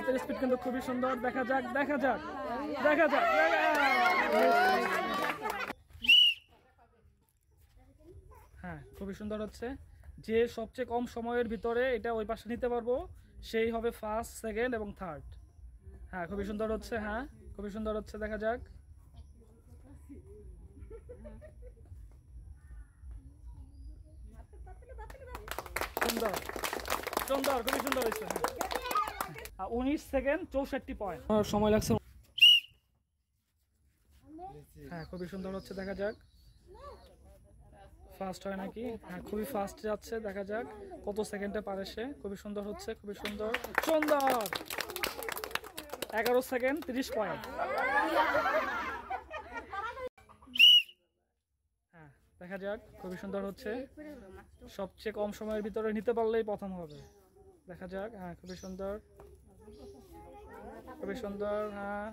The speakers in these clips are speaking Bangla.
হাতের স্পিড কিন্তু খুবই সুন্দর। দেখা যাক দেখা যাক দেখা যাক। হ্যাঁ, খুবই সুন্দর হচ্ছে। যে সবচেয়ে কম সময়ের ভিতরে এটা ওই পাশে নিতে পারবো সেই হবে ফার্স্ট, সেকেন্ড এবং থার্ড। হ্যাঁ, খুবই সুন্দর হচ্ছে। হ্যাঁ, খুবই সুন্দর হচ্ছে। দেখা যাক। সুন্দর সুন্দর, খুবই সুন্দর হয়েছে। 19 সেকেন্ড 64 পয়েন্ট সময় লাগছে। হ্যাঁ, খুবই সুন্দর হচ্ছে। দেখা যাক ফাস্ট হয় নাকি। হ্যাঁ, খুবই ফাস্ট যাচ্ছে। দেখা যাক কত সেকেন্ডে পারে সে। খুবই সুন্দর হচ্ছে, খুবই সুন্দর সুন্দর। 11 সেকেন্ড 30 পয়েন্ট। হ্যাঁ, দেখা যাক খুবই সুন্দর হচ্ছে। সবচেয়ে কম সময়ের ভিতরে নিতে পারলেই প্রথম হবে। দেখা যাক। হ্যাঁ, খুবই সুন্দর খুবই সুন্দর। হ্যাঁ,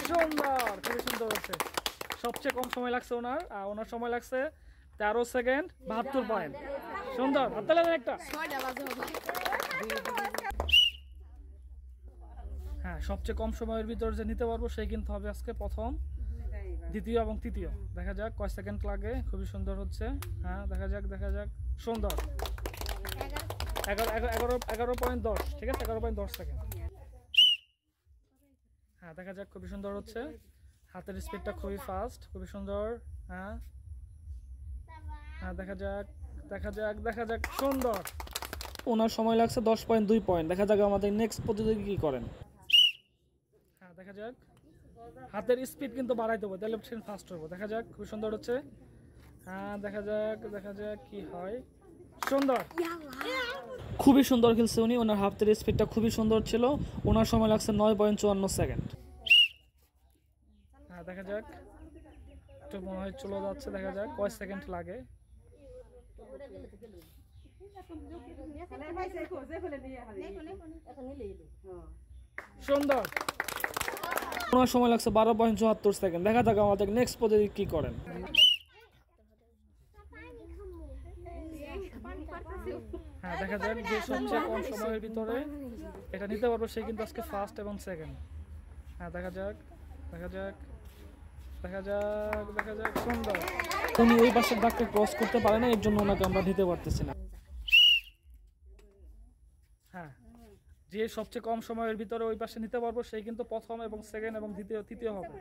সুন্দর, খুবই সুন্দর হচ্ছে। সবচেয়ে কম সময় লাগছে ওনার সময় লাগছে 13 সেকেন্ড 72 পয়েন্ট। সুন্দর, হাততালি দেন একটা। হ্যাঁ, সবচেয়ে কম সময়ের ভিতর যে নিতে পারবো সেই কিন্তু হবে আজকে প্রথম, দ্বিতীয় এবং তৃতীয়। দেখা যাক কয় সেকেন্ড লাগে। খুবই সুন্দর হচ্ছে। হ্যাঁ, দেখা যাক দেখা যাক। সুন্দর। 11.10। ঠিক আছে, 11.10 সেকেন্ড। হ্যাঁ, দেখা যাক খুবই সুন্দর হচ্ছে। হাতের স্পিডটা খুবই ফাস্ট, খুবই সুন্দর। হ্যাঁ হ্যাঁ, দেখা যাক দেখা যাক দেখা যাক। সুন্দর। ওনার সময় লাগছে 10.2 পয়েন্ট। দেখা যাক আমাদের নেক্সট প্রতিযোগী কি করেন। হ্যাঁ, দেখা যাক। হাতের স্পিড কিন্তু বাড়াই দেবো, তাহলে ফাস্ট হবো। দেখা যাক, খুবই সুন্দর হচ্ছে। হ্যাঁ, দেখা যাক কি হয়। সুন্দর, খুবই সুন্দর খেলছে উনি। ওনার হাতের স্পিডটা খুবই সুন্দর ছিল। ওনার সময় লাগছে 9.54 সেকেন্ড। হ্যাঁ, দেখা যাক। একটু মনে হয় চলে যাচ্ছে। দেখা যাক কয় সেকেন্ড লাগে। সুন্দর। ওনার সময় লাগছে 12.74 সেকেন্ড। দেখা যাক আমাদের নেক্সট প্রতিযোগী কি করেন। হ্যাঁ, দেখা যাক যে সবচেয়ে কম সময়ের ভিতরে এটা নিতে পারবো সে কিন্তু আজকে ফার্স্ট এবং সেকেন্ড। হ্যাঁ, দেখা যাক দেখা যাক দেখা যাক দেখা যাক। সুন্দর। উনি ওই পাশের দাগটা ক্রস করতে পারে না, এর জন্য ওনাকে আমরা নিতে পারতেছি না। হ্যাঁ, যে সবচেয়ে কম সময়ের ভিতরে ওই পাশে নিতে পারবো সেই কিন্তু প্রথম এবং সেকেন্ড এবং তৃতীয় হবে।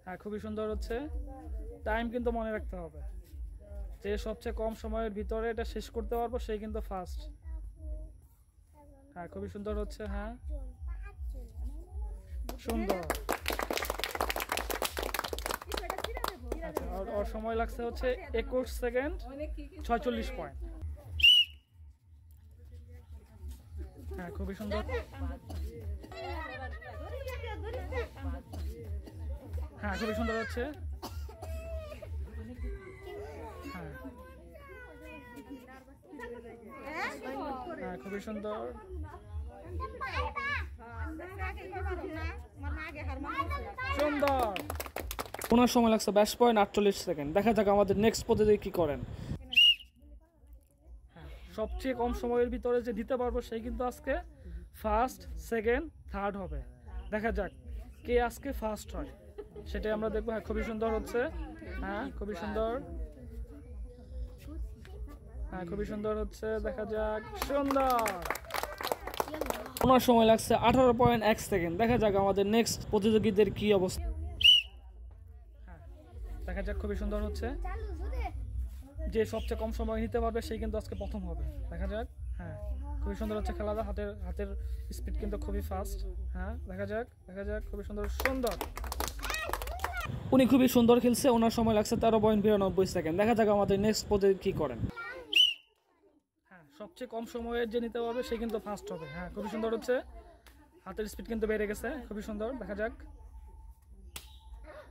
হ্যাঁ, খুবই সুন্দর হচ্ছে। টাইম কিন্তু মনে রাখতে হবে। যে সবচেয়ে কম সময়ের ভিতরে এটা শেষ করতে পারবো সেই কিন্তু ফার্স্ট। হ্যাঁ, খুবই সুন্দর হচ্ছে। হ্যাঁ, সুন্দর। আচ্ছা, ওর সময় লাগছে হচ্ছে 21 সেকেন্ড 46 পয়েন্ট। হ্যাঁ, খুবই সুন্দর। হ্যাঁ, খুবই সুন্দর হচ্ছে। হ্যাঁ হ্যাঁ, খুবই সুন্দর। সুন্দর। ওনার সময় লাগছে 22.48 সেকেন্ড। দেখা যাক আমাদের নেক্সট প্রতিযোগী কি করেন। সবচেয়ে কম সময়ের ভিতরে যে দিতে পারবো সেই কিন্তু আজকে ফার্স্ট, সেকেন্ড, থার্ড হবে। দেখা যাক কে আজকে ফার্স্ট হয় সেটাই আমরা দেখবো। হ্যাঁ, খুবই সুন্দর হচ্ছে। হ্যাঁ, খুবই সুন্দর। হ্যাঁ, খুবই সুন্দর হচ্ছে। দেখা যাক। সুন্দর। ওনার সময় লাগছে 18.1 সেকেন্ড। দেখা যাক আমাদের নেক্সট প্রতিযোগীদের কি অবস্থা। হ্যাঁ, দেখা যাক। খুবই সুন্দর হচ্ছে। যে সবচেয়ে কম সময় নিতে পারবে সেই কিন্তু আজকে প্রথম হবে। দেখা যাক। হ্যাঁ, খুবই সুন্দর হচ্ছে খেলাটা। হাতের স্পিড কিন্তু খুবই ফাস্ট। হ্যাঁ, দেখা যাক দেখা যাক। খুবই সুন্দর সুন্দর। উনি খুবই সুন্দর খেলছে। ওনার সময় লাগছে 13.92 সেকেন্ড। দেখা যাক আমাদের নেক্সট প্রতিযোগী কি করেন। হ্যাঁ, সবচেয়ে কম সময়ের যে নিতে পারবে সে কিন্তু ফার্স্ট হবে। হ্যাঁ, খুবই সুন্দর হচ্ছে। হাতের স্পিড কিন্তু বেড়ে গেছে। খুবই সুন্দর। দেখা যাক।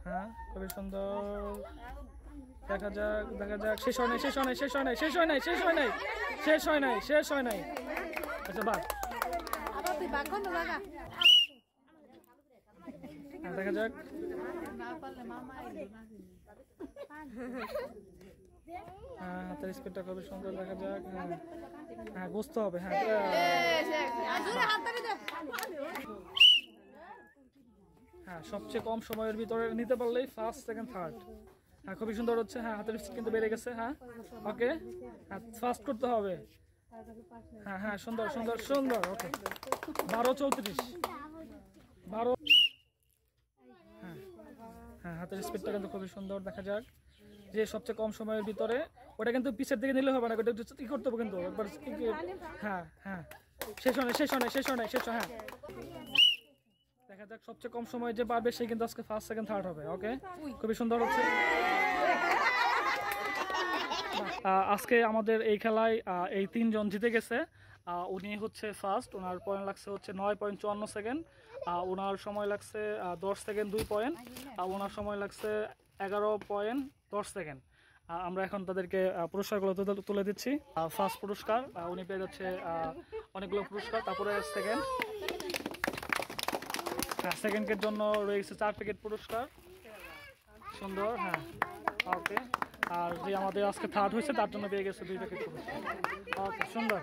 হ্যাঁ, খুবই সুন্দর। দেখা যাক দেখা যাক। শেষ হয় নাই শেষ হয় নাই শেষ হয় নাই শেষ হয় নাই শেষ হয় নাই শেষ হয় নাই শেষ হয় নাই। আচ্ছা, বাদ। হ্যাঁ, দেখা যাক। হ্যাঁ, হাতের স্পিডটা খুবই সুন্দর। দেখা যাক। হ্যাঁ হ্যাঁ, হ্যাঁ বুঝতে হবে। হ্যাঁ হ্যাঁ, সবচেয়ে কম সময়ের ভিতরে নিতে পারলেই ফার্স্ট, সেকেন্ড, থার্ড। হ্যাঁ খুবই সুন্দর হচ্ছে। হ্যাঁ হাতের স্পিড কিন্তু বেড়ে গেছে। হ্যাঁ ওকে, হ্যাঁ ফাস্ট করতে হবে। হ্যাঁ হ্যাঁ সুন্দর সুন্দর সুন্দর। ওকে 12:34 12। হ্যাঁ হ্যাঁ হাতের স্পিডটা কিন্তু খুবই সুন্দর। দেখা যাক যে সবচেয়ে কম সময়ের ভিতরে, ওটা কিন্তু পিছের দিকে নিলে হবে না, ওটা কি করতে হবে কিন্তু একবার। হ্যাঁ হ্যাঁ শেষ হয় হ্যাঁ দেখা যাক সবচেয়ে কম সময় যে পারবে সে কিন্তু আজকে ফার্স্ট, সেকেন্ড, থার্ড হবে। ওকে খুবই সুন্দর হচ্ছে। আজকে আমাদের এই খেলায় এই 3 জন জিতে গেছে। উনি হচ্ছে ফার্স্ট, ওনার পয়েন্ট লাগছে হচ্ছে 9.54 সেকেন্ড। ওনার সময় লাগছে 10 সেকেন্ড 2 পয়েন্ট। ওনার সময় লাগছে 11.10 সেকেন্ড। আমরা এখন তাদেরকে পুরস্কারগুলো তুলে দিচ্ছি। ফার্স্ট পুরস্কার উনি পেয়ে যাচ্ছে অনেকগুলো পুরস্কার। তারপরে সেকেন্ড, সেকেন্ডের জন্য রয়েছে 4 প্যাকেট পুরস্কার। সুন্দর। হ্যাঁ ওকে, আর যে আমাদের আজকে থার্ড হয়েছে তার জন্য পেয়ে গেছে 2 প্যাকেট পুরস্কার। ওকে সুন্দর।